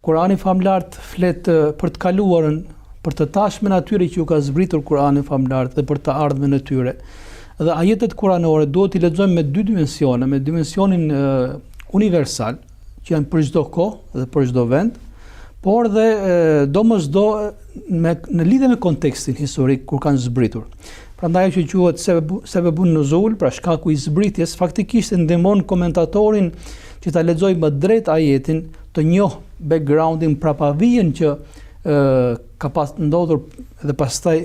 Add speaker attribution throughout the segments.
Speaker 1: Kurani famlart flet për të kaluarën, për të tashmen atyre që ju ka zbritur Kurani famlart dhe për të ardhmen e tyre. Dhe ajetet kuranore duhet t'i lexojmë me dy dimensione, me dimensionin universal, që janë për çdo kohë dhe për çdo vend, por dhe domosdo në lidhje me kontekstin historik kur kanë zbritur. Prandaj ajo që quhet sebebun nuzul, pra shkaku i zbritjes, faktikisht ndihmon komentatorin që ta lexojë më drejt ajetin, të njoh backgroundin, prapavijen që ka pas ndodhur dhe pastaj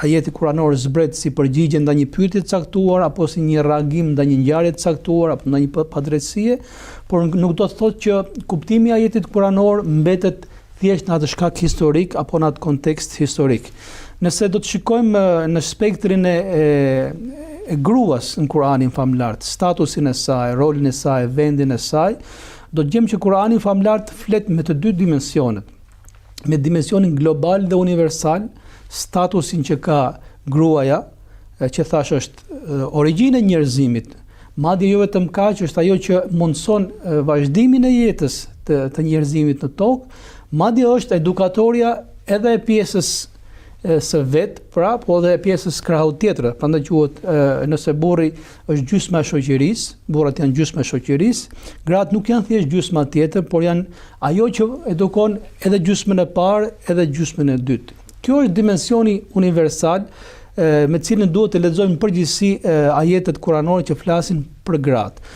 Speaker 1: ajeti kuranor zbret si përgjigje ndaj një pyetje të caktuar apo si një reagim ndaj një ngjarje të caktuar apo ndaj një padrejtësie, por nuk do të thotë që kuptimi i ajetit kuranor mbetet thjesht në atë shkak historik apo në atë kontekst historik. Nëse do të shikojmë në spektrin e gruas në Kuranin famlart, statusin e saj, rolin e saj, vendin e saj, do të gjejmë që Kurani famlart flet me të dy dimensionet. Me dimensionin global dhe universal, statusin që ka gruaja, që thash është origjina e njerëzimit, madje jo vetëm kaq, është ajo që mundson vazhdimin e jetës të njerëzimit në tokë, madje është edukatorja edhe e pjesës së vet, pra, po edhe pjesës krahut tjetër. Prandaj quhet nëse burri është gjysma e shoqërisë, burrat janë gjysma e shoqërisë, gratë nuk janë thjesht gjysma tjetër, por janë ajo që edukon edhe gjysmën e parë, edhe gjysmën e dytë. Kjo është dimensioni universal me cilin duhet të lexojmë përgjithësi ajetet kuranore që flasin për gratë.